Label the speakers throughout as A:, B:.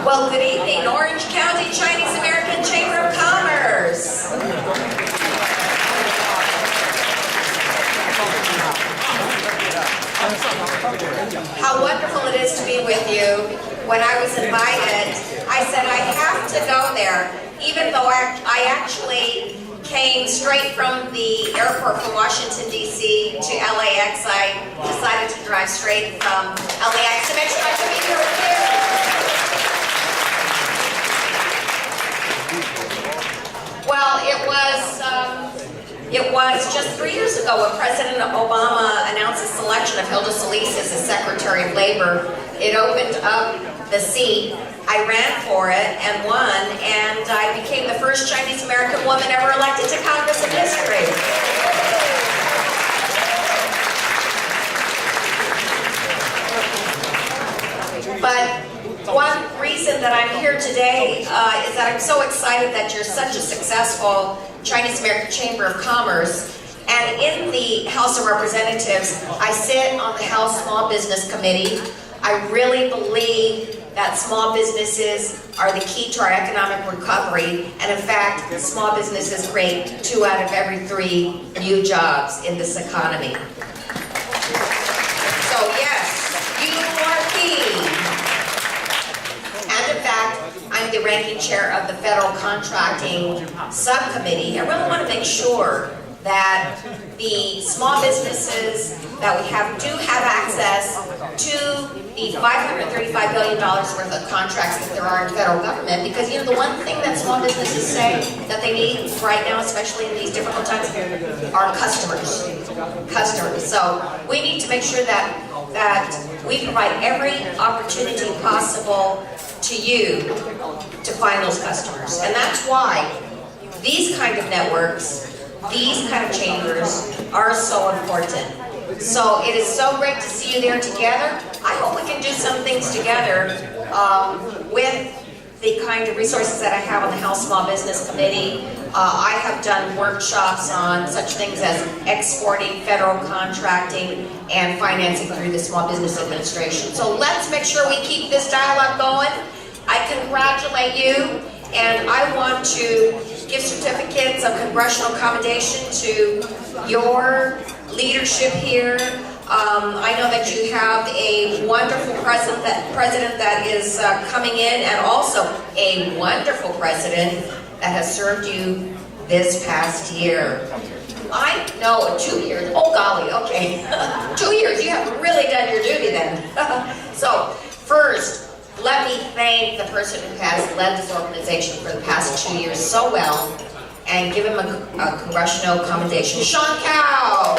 A: Well, good evening, Orange County Chinese American Chamber of Commerce. How wonderful it is to be with you. When I was invited, I said I have to go there, even though I actually came straight from the airport from Washington, D.C. to LAX. I decided to drive straight from LAX to make sure I could be here with you. Well, it was just 3 years ago when President Obama announced the selection of Hilda Solis as the Secretary of Labor. It opened up the seat. I ran for it and won, and I became the first Chinese American woman ever elected to Congress in history. But one reason that I'm here today is that I'm so excited that you're such a successful Chinese American Chamber of Commerce. And in the House of Representatives, I sit on the House Small Business Committee. I really believe that small businesses are the key to our economic recovery. And in fact, small businesses create 2 out of every 3 new jobs in this economy. So yes, you are key. And in fact, I'm the ranking chair of the Federal Contracting Subcommittee. I really want to make sure that the small businesses that we have do have access to the $535 billion worth of contracts that there are in federal government, because you know the one thing that small businesses say that they need right now, especially in these difficult times, are customers. So we need to make sure that we provide every opportunity possible to you to find those customers. And that's why these kind of networks, these kind of chambers are so important. So it is so great to see you there together. I hope we can do some things together with the kind of resources that I have on the House Small Business Committee. I have done workshops on such things as exporting, federal contracting, and financing through the Small Business Administration. So let's make sure we keep this dialogue going. I congratulate you, and I want to give certificates of congressional commendation to your leadership here. I know that you have a wonderful president that is coming in, and also a wonderful president that has served you this past year. I know 2 years. Oh golly, okay. 2 years, you have really done your duty then. So first, let me thank the person who has led this organization for the past 2 years so well, and give him a congressional commendation. Sean Cow!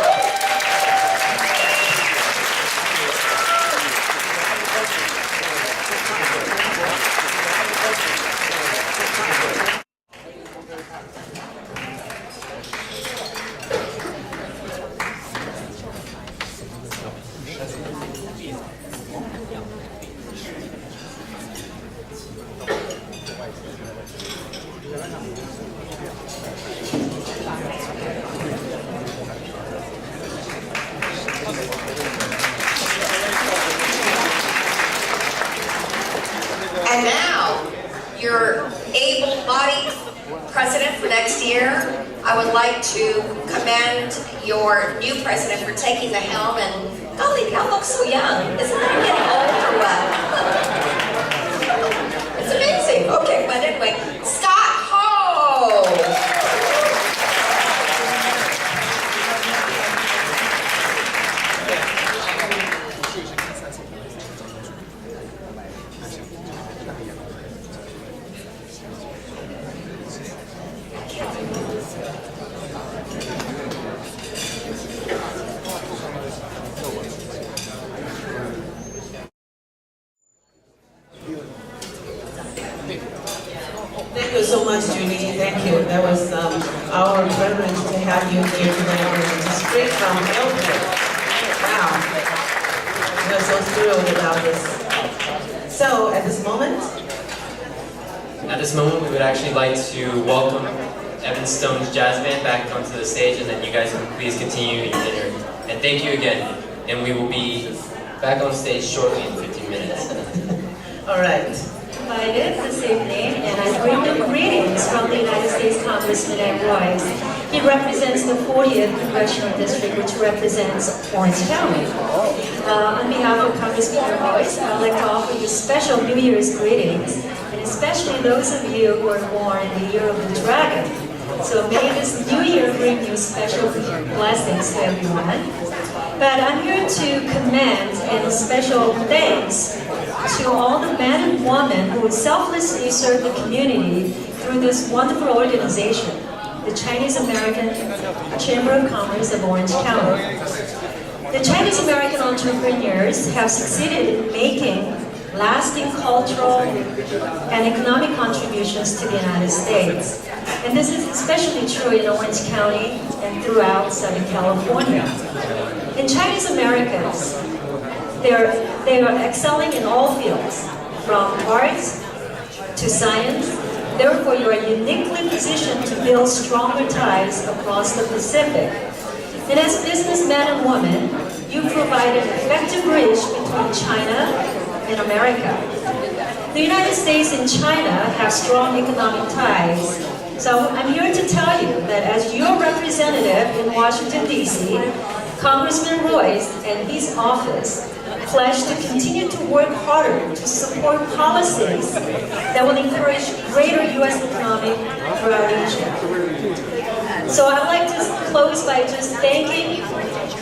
A: year, I would like to commend your new president for taking the helm, and golly, y'all look so young. Isn't that getting old or what? It's amazing. Okay, but anyway, Scott Ho!
B: Thank you so much, Judy. Thank you. That was our privilege to have you here today. Just straight from Melbourne. Wow. We're so thrilled about this. So, at this moment,
C: we would actually like to welcome Evanstone's Jazz Band back onto the stage, and then you guys can please continue your dinner. And thank you again. And we will be back on stage shortly in 15 minutes.
B: all right.
D: Invited this evening, and I bring them greetings from the United States Congressman Ed Royce. He represents the 40th Congressional District, which represents Orange County. On behalf of Congressman Royce, I'd like to offer you special New Year's greetings, and especially those of you who are born in the year of the dragon. So may this new year bring you special blessings to everyone. But I'm here to commend and special thanks to all the men and women who selflessly serve the community through this wonderful organization, the Chinese American Chamber of Commerce of Orange County. The Chinese American entrepreneurs have succeeded in making lasting cultural and economic contributions to the United States. And this is especially true in Orange County and throughout Southern California. In Chinese Americans, they are excelling in all fields, from arts to science. Therefore, you are uniquely positioned to build stronger ties across the Pacific. And as businessmen and women, you provide an effective bridge between China and America. The United States and China have strong economic ties. So I'm here to tell you that as your representative in Washington, D.C., Congressman Royce and his office pledge to continue to work harder to support policies that will encourage greater U.S. economic for our region. So I'd like to close by just thanking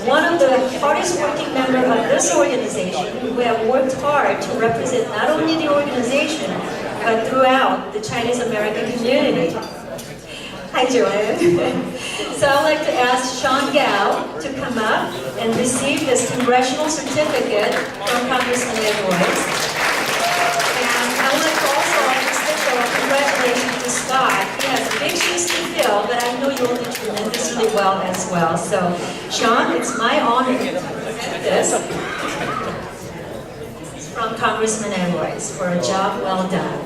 D: one of the hardest working members of this organization who have worked hard to represent not only the organization, but throughout the Chinese American community. Hi, Joanne. So I'd like to ask Sean Gao to come up and receive this congressional certificate from Congressman Ed Royce. And I would like to also offer a special congratulations to Scott. He has big shoes to fill, but I know you'll do tremendously well as well. So, Sean, it's my honor to present this from Congressman Ed Royce for a job well done.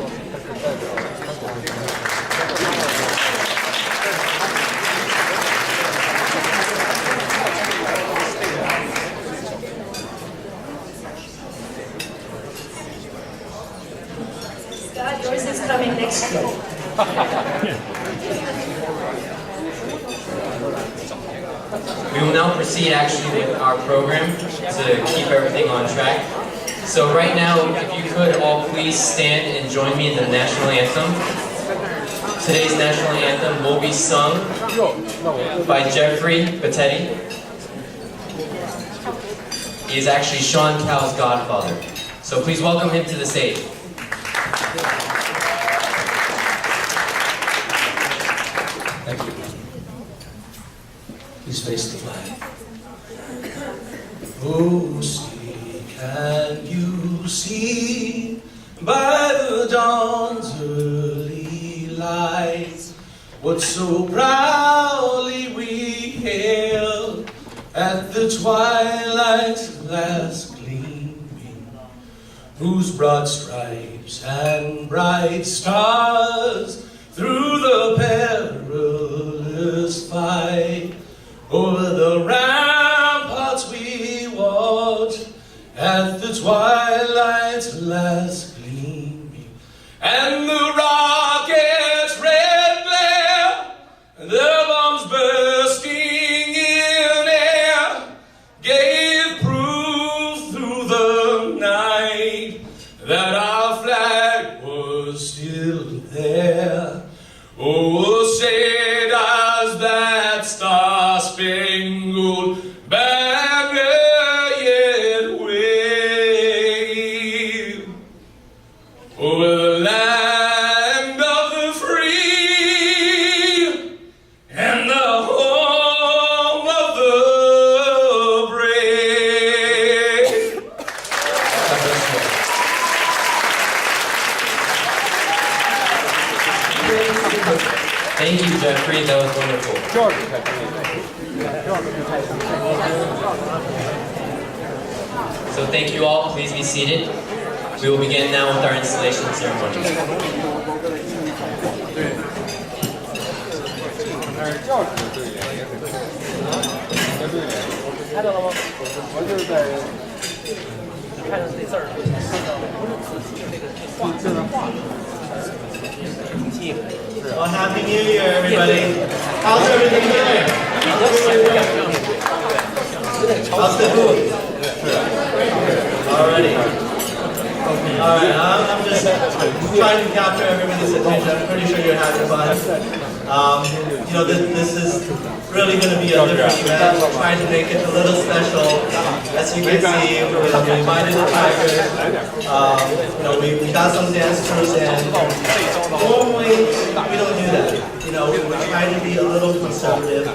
D: Yours is coming next year.
C: We will now proceed actually with our program to keep everything on track. So right now, if you could all please stand and join me in the national anthem. Today's national anthem will be sung by Jeffrey Battetti. He is actually Sean Cao's godfather. So please welcome him to the stage.
E: Thank you. Please face the flag. Oh, see, can you see by the dawn's early light what so proudly we hailed at the twilight's last gleaming, whose broad stripes and bright stars through the perilous fight over the ramparts we watched at the twilight's last gleaming, and the rocket's red glare Oh, say does that star-spangled banner yet wave over the land of the free and the home of the brave.
C: Thank you, Jeffrey. That was wonderful. So thank you all. Please be seated. We will begin now with our installation ceremony.
F: Well, Happy New Year, everybody. How's everything going? How's the food? Alrighty. Alright, I'm just trying to capture everybody's attention. I'm pretty sure you're having fun. You know, this is really going to be a different event. We're trying to make it a little special. As you can see, we invited the tigers. You know, we got some dance crews in. Normally, we don't do that. You know, we're trying to be a little conservative.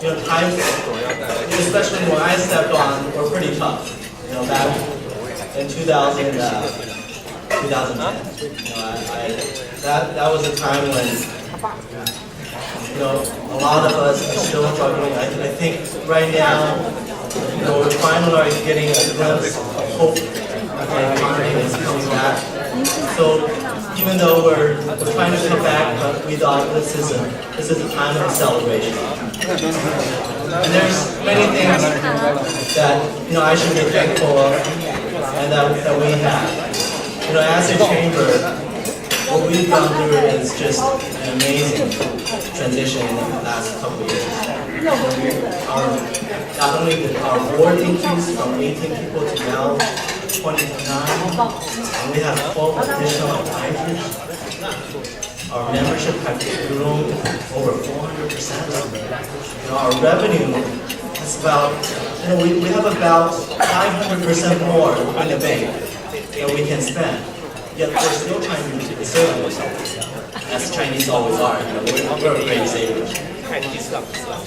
F: You know, times, especially when I stepped on, were pretty tough. You know, back in 2010. You know, that was a time when, you know, a lot of us are still struggling. I think right now, you know, we're finally getting a glimpse of hope that the economy is coming back. So even though we're trying to come back, but we thought this is a time of celebration. And there's many things that, you know, I should be thankful of and that we have. You know, as a chamber, what we've gone through is just an amazing transition in the last couple of years. Not only did our board increase from 18 people to now 29, and we have 12 additional advisors. Our membership has grown over 400%. You know, our revenue is about, you know, we have about 500% more in the bank that we can spend. Yet we're still trying to save ourselves, as Chinese always are. You know, we're great savers.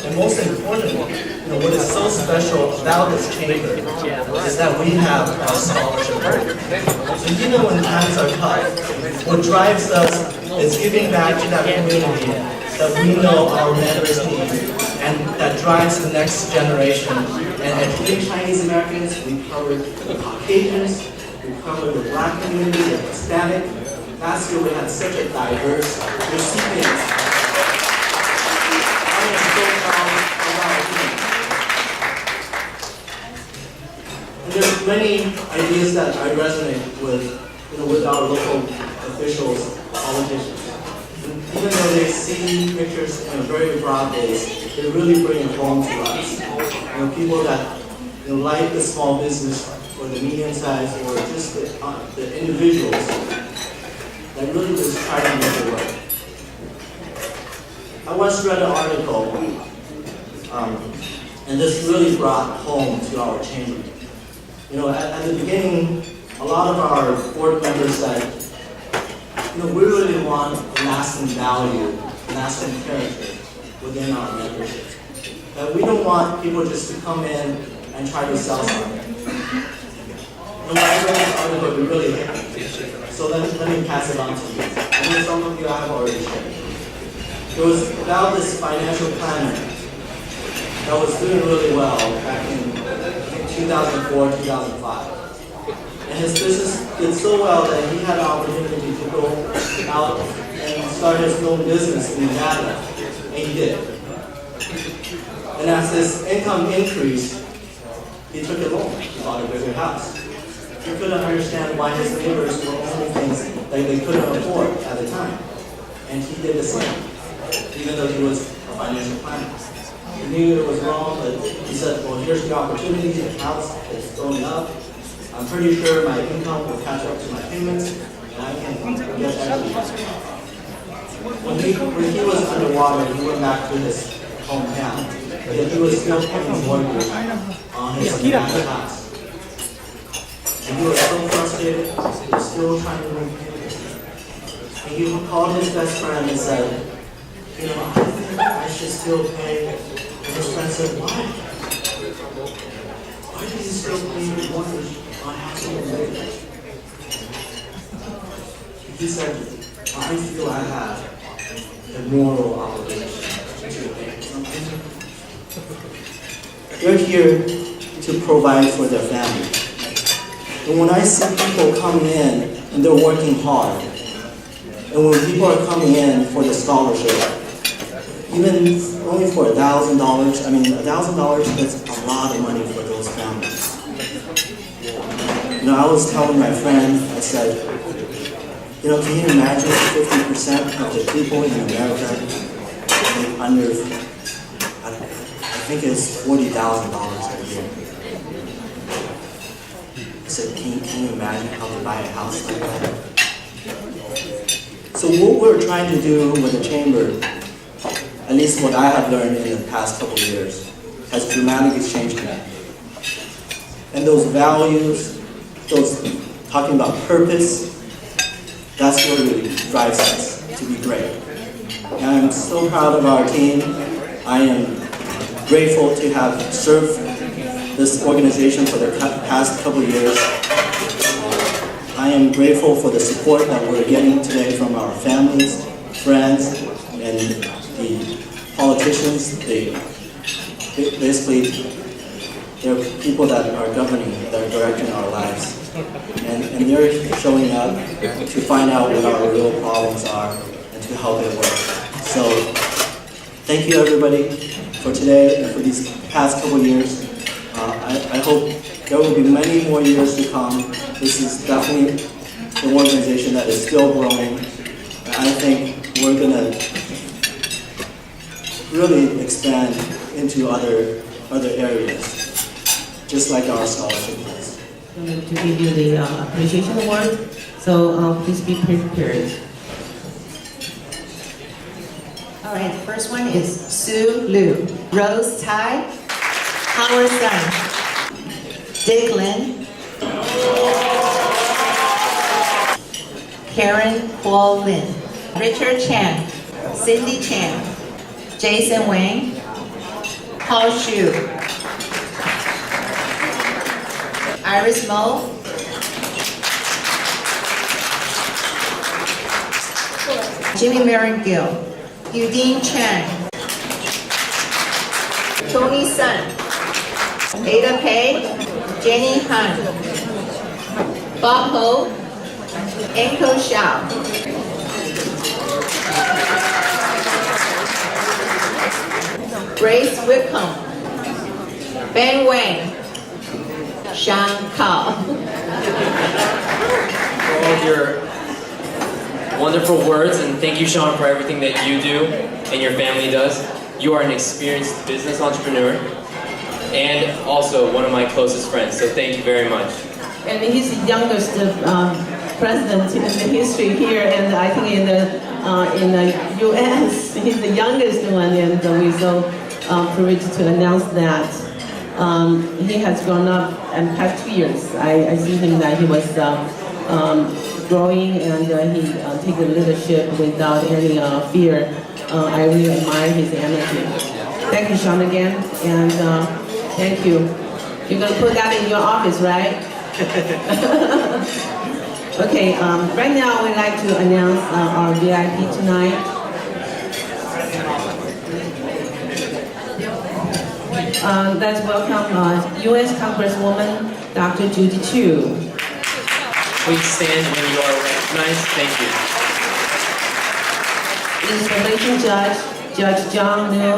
F: And most importantly, you know, what is so special about this chamber is that we have our scholarship program. So even when times are tough, what drives us is giving back to that community that we know our members need, and that drives the next generation. And at Three Chinese Americans, we cover the Caucasians, we cover the Black community, the Hispanic. Last year we had such a diverse recipients. I am so proud of our team. And there's many ideas that I resonate with, you know, with our local officials, politicians. And even though they see pictures in a very broad base, they really bring it home to us. You know, people that, you know, like the small business or the medium size or just the individuals that really just try to make it work. I once read an article, and this really brought home to our chamber. You know, at the beginning, a lot of our board members said, you know, we really want lasting value, lasting character within our membership. That we don't want people just to come in and try to sell something. When I read this article, it really hit me. So let me pass it on to you. I know some of you I have already shared. It was about this financial planner that was doing really well back in 2004, 2005. And his business did so well that he had an opportunity to go out and start his own business in Nevada. And he did. And as his income increased, he took a loan. He bought a bigger house. He couldn't understand why his neighbors were owning things that they couldn't afford at the time. And he did the same, even though he was a financial planner. He knew it was wrong, but he said, well, here's the opportunity, the house is going up. I'm pretty sure my income will catch up to my payments, and I can get everything. When he was underwater, he went back to his hometown, yet he was still paying mortgage on his Nevada house. And he was so frustrated, he was still trying to repay it. And he called his best friend and said, you know, I think I should still pay. And his friend said, why? Why do you still pay your mortgage on half of your mortgage? He said, I feel I have a moral obligation to pay something. They're here to provide for their family. And when I see people coming in and they're working hard, and when people are coming in for the scholarship, even only for $1,000, I mean, $1,000 is a lot of money for those families. You know, I was telling my friend, I said, you know, can you imagine 50% of the people in America under, I think it's $40,000 a year. I said, can you imagine how to buy a house like that? So what we're trying to do with the chamber, at least what I have learned in the past couple of years, has dramatically changed me. And those values, those talking about purpose, that's what really drives us to be great. And I'm so proud of our team. I am grateful to have served this organization for the past couple of years. I am grateful for the support that we're getting today from our families, friends, and the politicians. Basically, they're people that are governing, that are directing our lives. And they're showing up to find out what our real problems are and to help it work. So, thank you everybody for today and for these past couple years. I hope there will be many more years to come. This is definitely an organization that is still growing. And I think we're going to really expand into other areas, just like our scholarship is.
B: I'm going to give you the appreciation award, so please be prepared.
G: All right, the first one is Sue Liu, Rose Tai, Howard Sun, Dick Lin, Karen Kuo Lin, Richard Chan, Cindy Chan, Jason Wang, Paul Xu, Iris Mo, Jimmy Maren Gill, Eugene Chen, Tony Sun, Ada Pei, Jenny Han, Bob Ho, Enko Xiao, Grace Wickham, Ben Wang, Sean Kao.
C: For all of your wonderful words, and thank you, Sean, for everything that you do and your family does. You are an experienced business entrepreneur and also one of my closest friends, so thank you very much.
B: And he's the youngest president in the history here, and I think in the U.S. he's the youngest one, and we're so privileged to announce that. He has grown up in the past 2 years. I see him that he was growing, and he takes leadership without any fear. I really admire his energy. Thank you, Sean, again, and thank you. You're going to put that in your office, right? Okay, right now we'd like to announce our VIP tonight. Let's welcome U.S. Congresswoman Dr. Judy Chu.
C: Please stand when you are recognized. Thank you.
B: Installation Judge, Judge John Liu,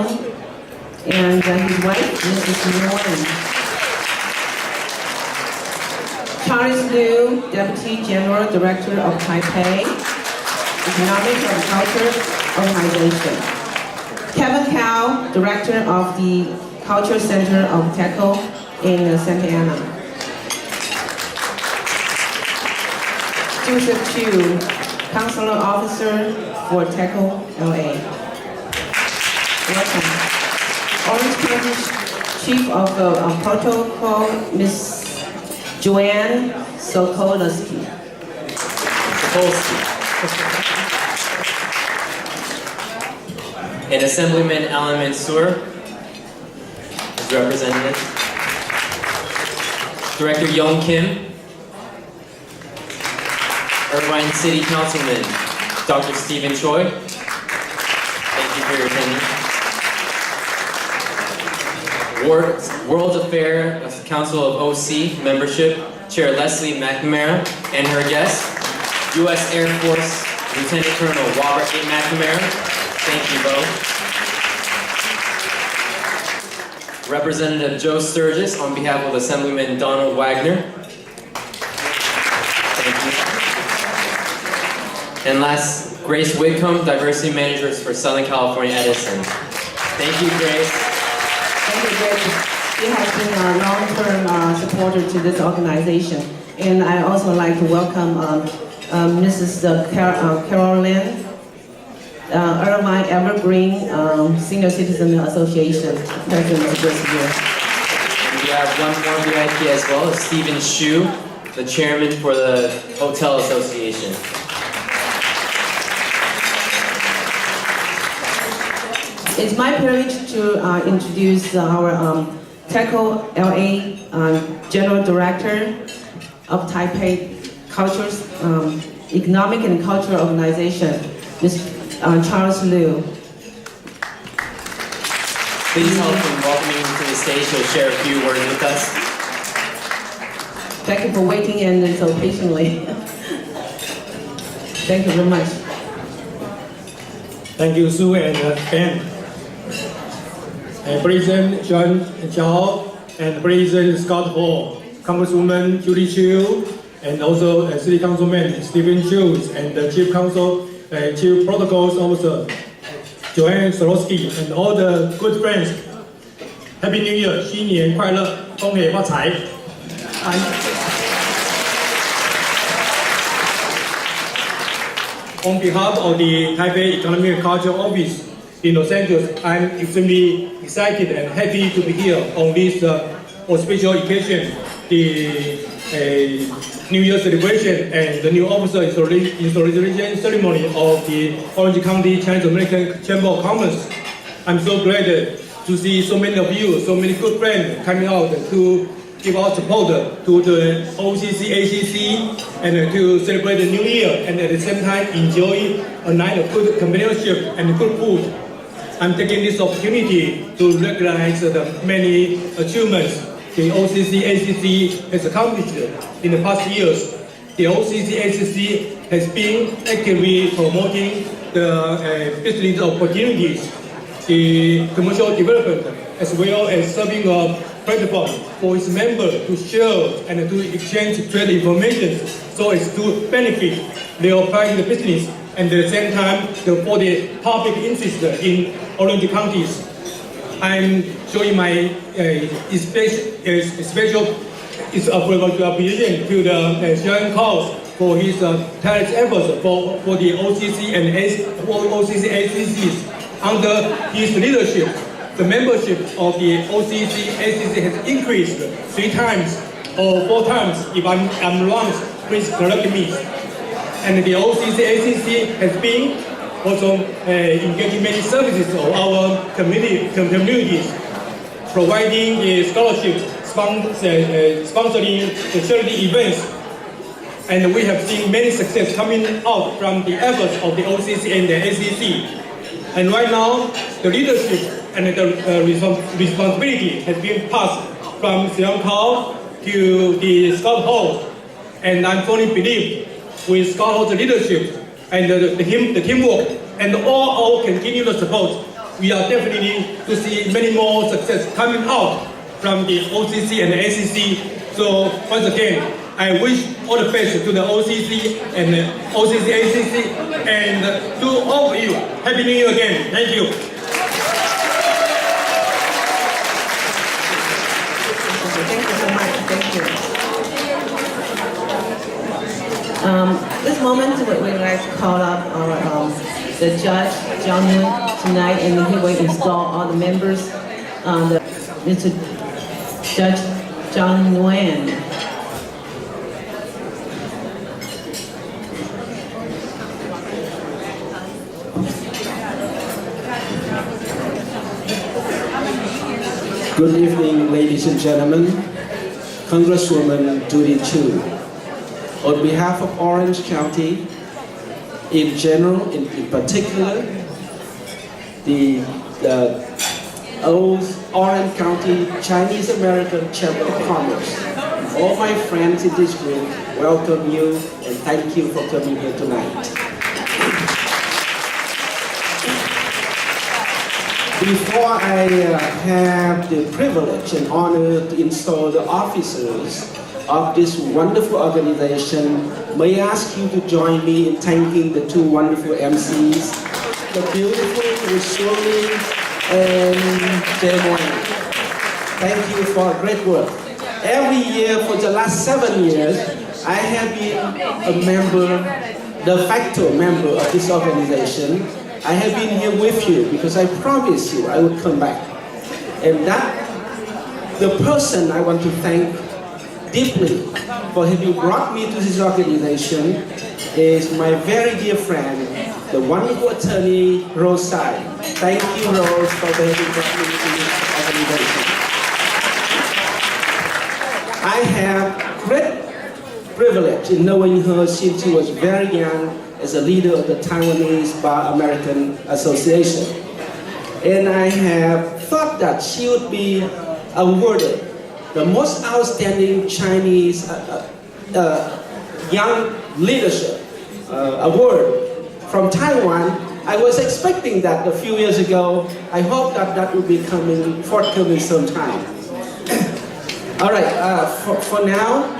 B: and his wife, Mrs. Nguyen. Charles Liu, Deputy General Director of Taipei Economic and Culture Organization. Kevin Cao, Director of the Culture Center of Teco in Santa Ana. Joseph Chu, Counselor Officer for TECO LA. Welcome. Orange County Chief of Protocol, Ms. Joanne Sokolowski.
C: And Assemblyman Alan Mansour is represented. Director Young Kim. Irvine City Councilman Dr. Stephen Choi. Thank you for your attendance. World Affairs Council of OC membership, Chair Leslie McNamara, and her guest, U.S. Air Force Lieutenant Colonel Robert A. McNamara. Thank you both. Representative Joe Sturgis on behalf of Assemblyman Donald Wagner. Thank you. And last, Grace Whitcomb, Diversity Managers for Southern California Edison. Thank you, Grace.
B: Thank you, Grace. She has been a long-term supporter to this organization. And I also like to welcome Mrs. Carol Lynn, Irvine Evergreen Senior Citizen Association President this year.
C: And we have one more VIP as well, Stephen Shu, the Chairman for the Hotel Association.
B: It's my privilege to introduce our TECO LA General Director of Taipei Cultures, Economic and Cultural Organization, Mr. Charles Liu.
C: Please help in welcoming him to the stage. He'll share a few words with us.
B: Thank you for waiting and so patiently. Thank you very much.
H: Thank you, Sue and Ben. President John Chow and President Scott Hall, Congresswoman Julie Chu, and also City Councilman Stephen Chu, and the Chief Protocols Officer Joanne Sokolowski, and all the good friends. Happy New Year, 新年快乐，恭喜发财。On behalf of the Taipei Economic and Cultural Office in Los Angeles, I'm extremely excited and happy to be here on this special occasion, the New Year celebration and the new officer installation ceremony of the Orange County Chinese American Chamber of Commerce. I'm so glad to see so many of you, so many good friends coming out to give our support to the OCC, ACC, and to celebrate the New Year, and at the same time enjoy a night of good companionship and good food. I'm taking this opportunity to recognize the many achievements the OCC, ACC has accomplished in the past years. The OCC, ACC has been actively promoting the business opportunities, the commercial development, as well as serving a platform for its members to share and to exchange trade information so as to benefit their private business and at the same time for the public interest in Orange counties. I'm showing my special appreciation to the Sharon Cause for his tireless efforts for the OCC and OCC ACCs. Under his leadership, the membership of the OCC ACC has increased 3 times or 4 times. If I'm wrong, please correct me. And the OCC ACC has been also engaging many services of our communities, providing the scholarship, sponsoring the charity events. And we have seen many success coming out from the efforts of the OCC and the ACC. And right now, the leadership and the responsibility has been passed from Xiang Kao to the Scott Hall. And I fully believe with Scott Hall's leadership and the teamwork and all our continuous support, we are definitely to see many more success coming out from the OCC and the ACC. So once again, I wish all the best to the OCC and the OCC ACC, and to all of you, Happy New Year again. Thank you.
B: Thank you so much. Thank you. This moment, we'd like to call up our the judge, John Nguyen, tonight, and he will install all the members. Mr. Judge John Nguyen.
I: Good evening, ladies and gentlemen. Congresswoman Judy Chu. On behalf of Orange County, in general, in particular, the Orange County Chinese American Chamber of Commerce, all my friends in this group welcome you and thank you for coming here tonight. Before I have the privilege and honor to install the officers of this wonderful organization, may I ask you to join me in thanking the two wonderful MCs, the beautiful Rusuli and Jae. Thank you for great work. Every year for the last 7 years, I have been a member, de facto member of this organization. I have been here with you because I promised you I would come back. And that, the person I want to thank deeply for having brought me to this organization is my very dear friend, the wonderful attorney, Rose Tsai. Thank you, Rose, for having brought me to this organization. I have great privilege in knowing her since she was very young as a leader of the Taiwanese Bar American Association. And I have thought that she would be awarded the most outstanding Chinese young leadership award from Taiwan. I was expecting that a few years ago. I hope that that will be forthcoming sometime. All right, for now,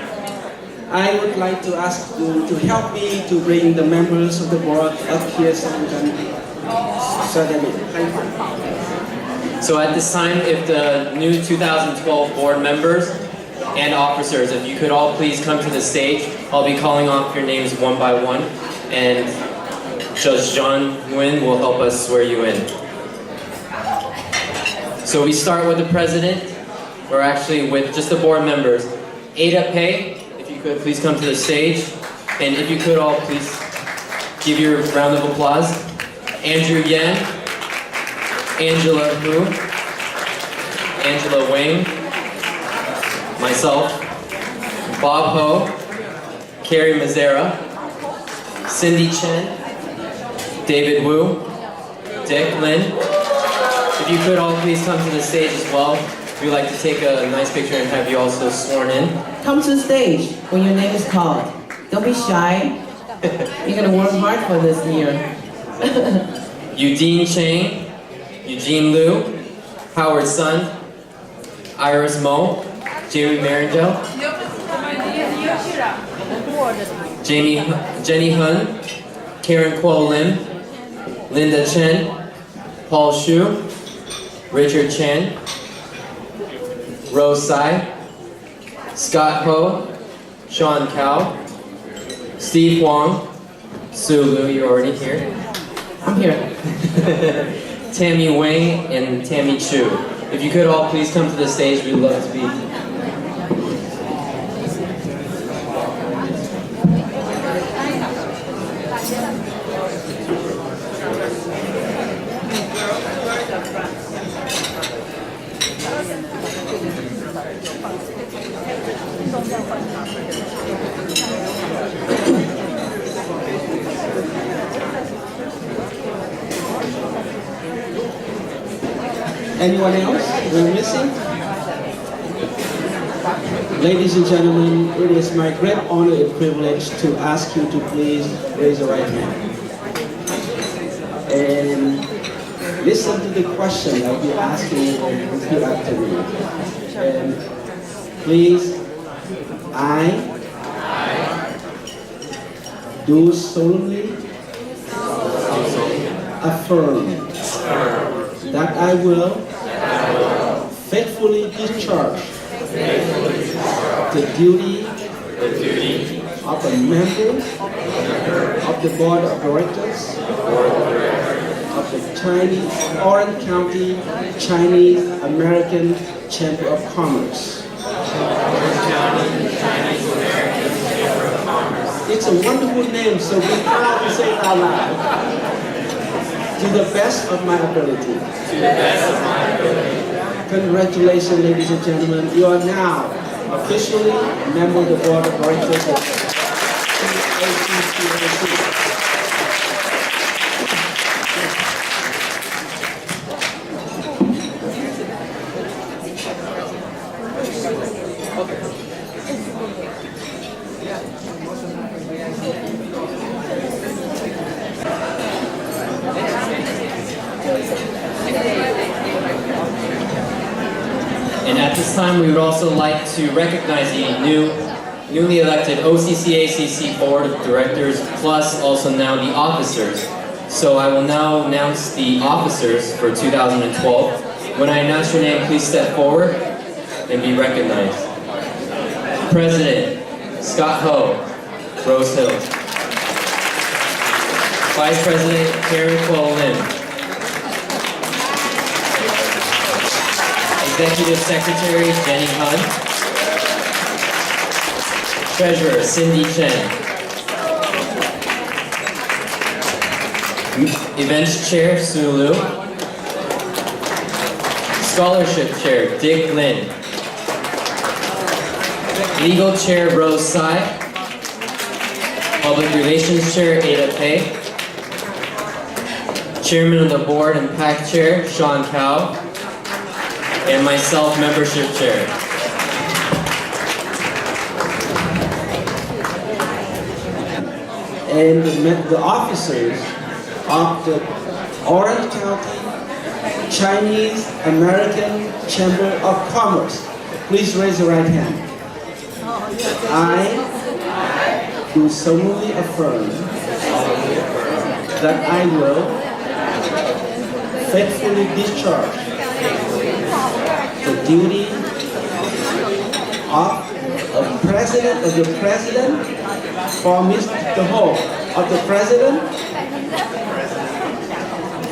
I: I would like to ask you to help me to bring the members of the board up here so we can start them in. Thank you.
C: So at this time, if the new 2012 board members and officers, if you could all please come to the stage, I'll be calling off your names one by one, and Judge John Nguyen will help us swear you in. So we start with the president, or actually with just the board members. Ada Pei, if you could please come to the stage, and if you could all please give your round of applause. Andrew Yan, Angela Hu, Angela Wang, myself, Bob Ho, Carrie Mazzara, Cindy Chen, David Wu, Dick Lin. If you could all please come to the stage as well. We'd like to take a nice picture and have you also sworn in.
B: Come to the stage when your name is called. Don't be shy. You're going to work hard for this year.
C: Eugene Chang, Eugene Liu, Howard Sun, Iris Mo, Jamie Marindale, Jenny Hun, Karen Kuo Lim, Linda Chen, Paul Shu, Richard Chan, Rose Tsai, Scott Ho, Sean Cao, Steve Huang, Sue Liu, you're already here.
B: I'm here.
C: Tammy Wang and Tammy Chu. If you could all please come to the stage, we'd love to be.
I: Anyone else we're missing? Ladies and gentlemen, it is my great honor and privilege to ask you to please raise your right hand. And listen to the question I'll be asking and repeat after me. And please, I do solemnly affirm that I will faithfully discharge the duty of a member of the board of directors of the Chinese Orange County Chinese American Chamber of Commerce. It's a wonderful name, so be proud to say it out loud. To the best of my ability. To the best of my ability. Congratulations, ladies and gentlemen. You are now officially a member of the board of directors of Occacc.
C: And at this time, we would also like to recognize the newly elected OCCACC Board of Directors, plus also now the officers. So I will now announce the officers for 2012. When I announce your name, please step forward and be recognized. President, Scott Ho, Rose Hill. Vice President, Karen Kuo Lim. Executive Secretary, Jenny Hun. Treasurer, Cindy Chen. Events Chair, Sue Liu. Scholarship Chair, Dick Lin. Legal Chair, Rose Tsai. Public Relations Chair, Ada Pei. Chairman of the Board and PAC Chair, Sean Cao. And myself, Membership Chair.
I: And the officers of the Orange County Chinese American Chamber of Commerce. Please raise your right hand. I do solemnly affirm that I will faithfully discharge the duty of President for Mr. Ho, of the President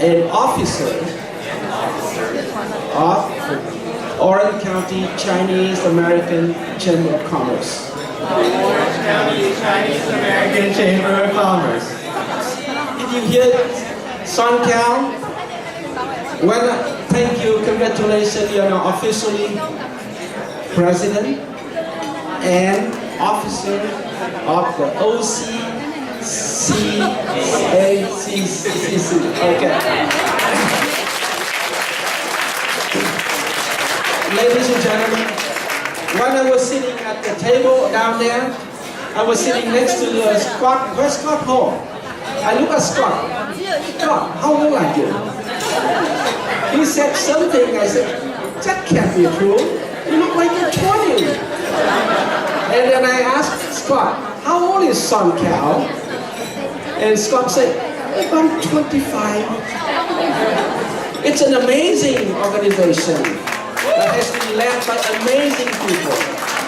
I: and officer of the Orange County Chinese American Chamber of Commerce.
B: Orange County Chinese American Chamber of Commerce.
I: Did you hear Son Cal? Well, thank you, congratulations, you are now officially President and officer of the OCCACC. Okay. Ladies and gentlemen, when I was sitting at the table down there, I was sitting next to Scott. Where's Scott Hall? I look at Scott. Scott, how old are you? He said something, I said, that can't be true. You look like you're 20. And then I asked Scott, how old is Son Cal? And Scott said, I'm 25. It's an amazing organization that has been led by amazing people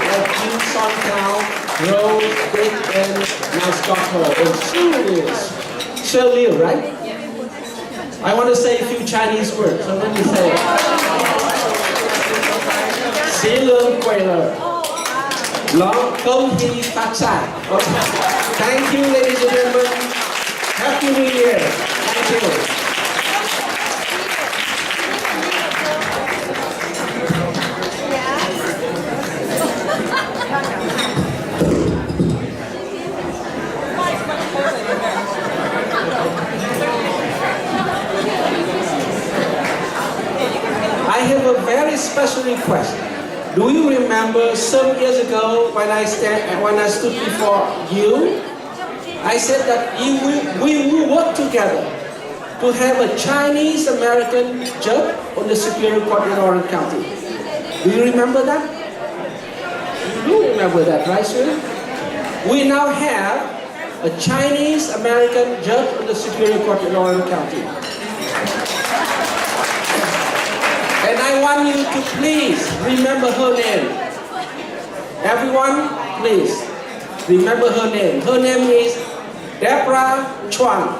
I: like you, Son Cal, Rose, Dick, and now Scott Hall. And Sue Liu, right? I want to say a few Chinese words. So let me say it. Xí lương quầy lờ. Long công ty phát sản. Thank you, ladies and gentlemen. Happy New Year. Thank you. I have a very special request. Do you remember some years ago when I stood before you? I said that we will work together to have a Chinese American judge on the Superior Court in Orange County. Do you remember that? You do remember that, right, sir? We now have a Chinese American judge on the Superior Court in Orange County. And I want you to please remember her name. Everyone, please. remember her name. Her name is Deborah Chuang,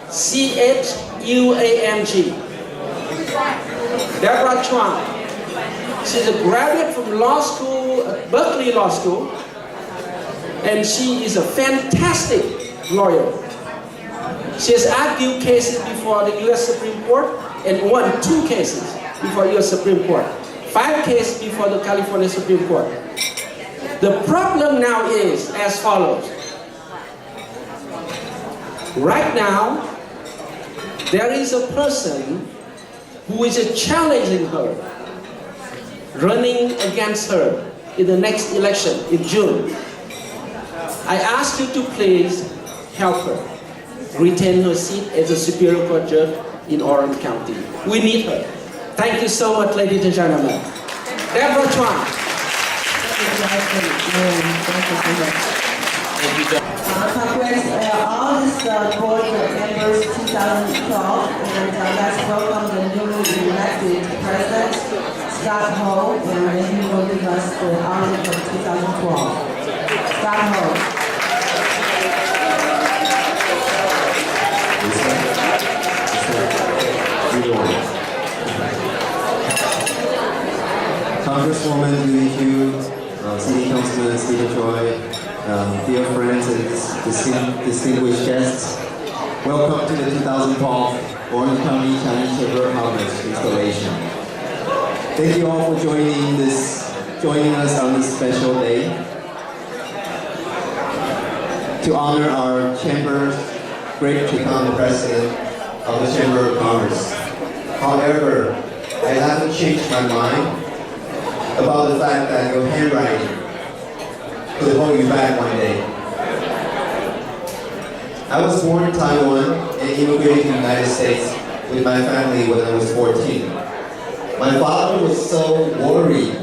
I: C-H-U-A-N-G. Deborah Chuang. She's a graduate from law school, Berkeley Law School, and she is a fantastic lawyer. She has argued cases before the U.S. Supreme Court and won 2 cases before U.S. Supreme Court, 5 cases before the California Supreme Court. The problem now is as follows. Right now, there is a person who is challenging her, running against her in the next election in June. I ask you to please help her retain her seat as a Superior Court judge in Orange County. We need her. Thank you so much, ladies and gentlemen. Deborah Chuang.
G: Congrats, all this board members 2012, and let's welcome the newly elected president, Scott Ho, and then he will give us the honor for 2012. Scott Ho.
J: Congresswoman Judy Hugh, City Councilman Stephen Choi, dear friends and distinguished guests, welcome to the 2012 Orange County Chinese Chamber of Commerce installation. Thank you all for joining us on this special day to honor our chamber's great to become the president of the Chamber of Commerce. However, I haven't changed my mind about the fact that your handwriting could hold you back one day. I was born in Taiwan and immigrated to the United States with my family when I was 14. My father was so worried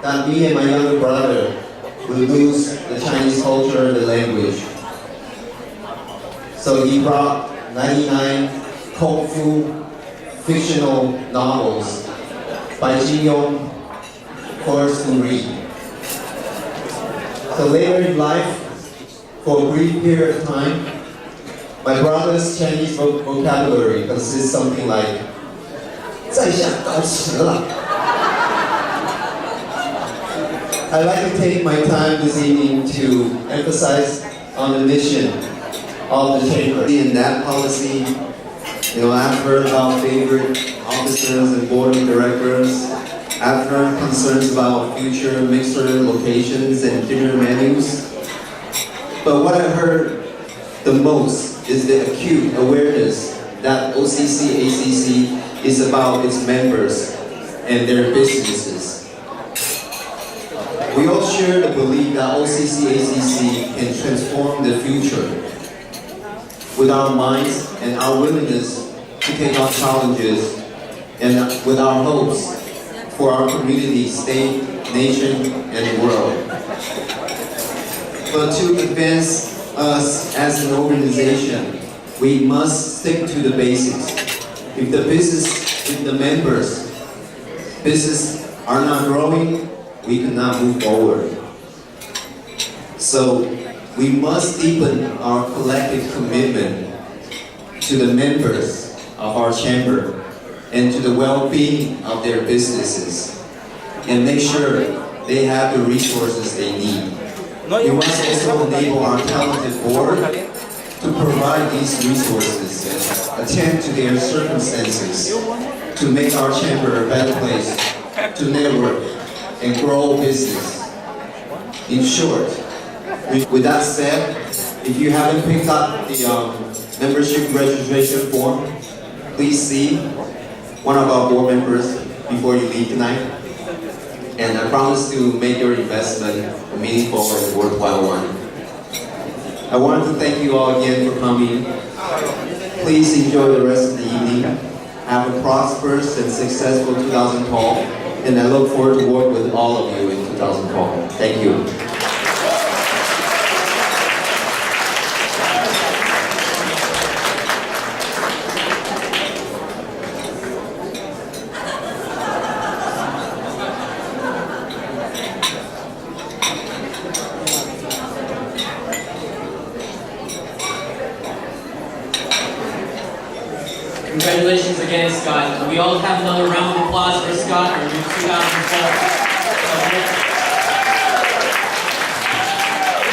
J: that me and my younger brother would lose the Chinese culture and the language. So he brought 99 kung fu fictional novels by Jin Yong for us to read. So later in life, for a brief period of time, my brother's Chinese vocabulary consists something like 在下告辞了. I'd like to take my time this evening to emphasize on the mission of the chamber. In that policy, I've heard about favorite officers and board of directors. I've heard concerns about future mixer locations and dinner menus. But what I heard the most is the acute awareness that OCC-ACC is about its members and their businesses. We all share the belief that OCC-ACC can transform the future with our minds and our willingness to take on challenges and with our hopes for our community, state, nation, and world. But to advance us as an organization, we must stick to the basics. If the members' business are not growing, we cannot move forward. So we must deepen our collective commitment to the members of our chamber and to the well-being of their businesses, and make sure they have the resources they need. We must also enable our talented board to provide these resources and attend to their circumstances to make our chamber a better place to network and grow business. In short, with that said, if you haven't picked up the membership registration form, please see one of our board members before you leave tonight. And I promise to make your investment a meaningful and worthwhile one. I wanted to thank you all again for coming. Please enjoy the rest of the evening. Have a prosperous and successful 2012, and I look forward to work with all of you in 2012. Thank you.
C: Congratulations again, Scott. We all have another round of applause for Scott, our new 2004.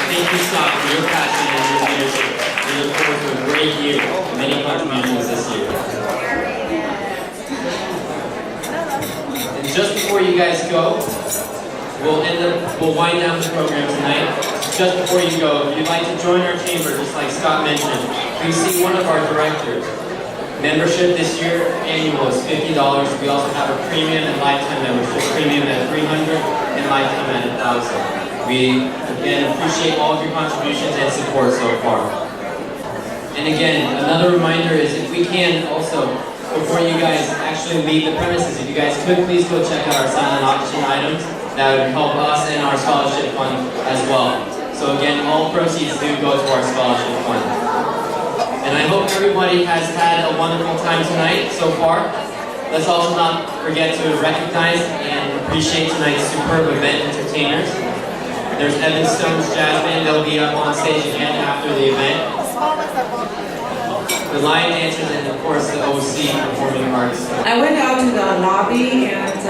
C: Thank you, Scott, for your passion and your leadership. We look forward to a great year and many contributions this year. And just before you guys go, we'll wind down the program tonight. Just before you go, if you'd like to join our chamber, just like Scott mentioned, please see one of our directors. Membership this year, annual, is $50. We also have a premium and lifetime membership. Premium at $300 and lifetime at $1,000. We, again, appreciate all of your contributions and support so far. And again, another reminder is if we can also, before you guys actually leave the premises, if you guys could please go check out our silent auction items. That would help us and our scholarship fund as well. So again, all proceeds do go to our scholarship fund. And I hope everybody has had a wonderful time tonight so far. Let's also not forget to recognize and appreciate tonight's superb event entertainers. There's Evan Stone's Jazz Band. They'll be up on stage again after the event. The line dancers and of course the OC performing arts.
B: I went out to the lobby and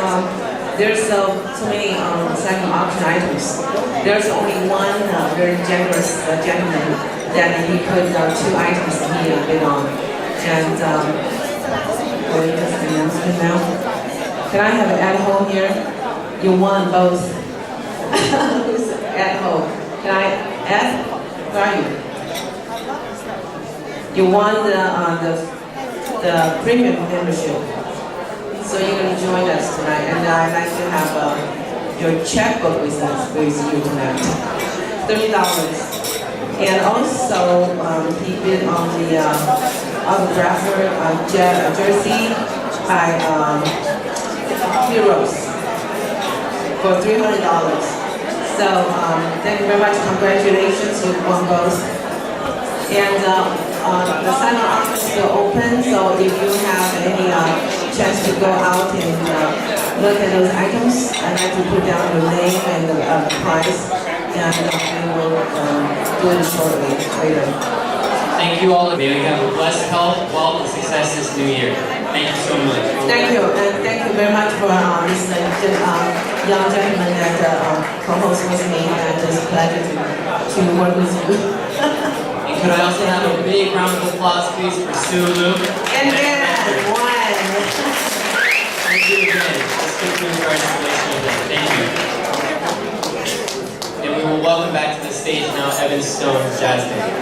B: there's so many second auction items. There's only one very generous gentleman that he put 2 items he bid on. And what is the announcement now? Can I have an ad home here? You won both. Who's ad home? Can I ask? Where are you? You won the premium membership. So you're going to join us tonight, and I'd like to have your checkbook with you tonight. $30. And also, he bid on the autographer jersey by Heroes for $300. So thank you very much. Congratulations, you won both. And the silent auction is still open, so if you have any chance to go out and look at those items, I'd like to put down your name and the price, and we will do it shortly later.
C: Thank you all. May you have a blessed health, wealth, and success this new year. Thank you so much.
B: Thank you, and thank you very much for this young gentleman that co-hosts with me, and it's a pleasure to work with you.
C: And could I also have a big round of applause, please, for Sue Luke?
B: And then one.
C: Thank you again. This concludes our installation event. Thank you. And we will welcome back to the stage now Evan Stone's Jazz Band.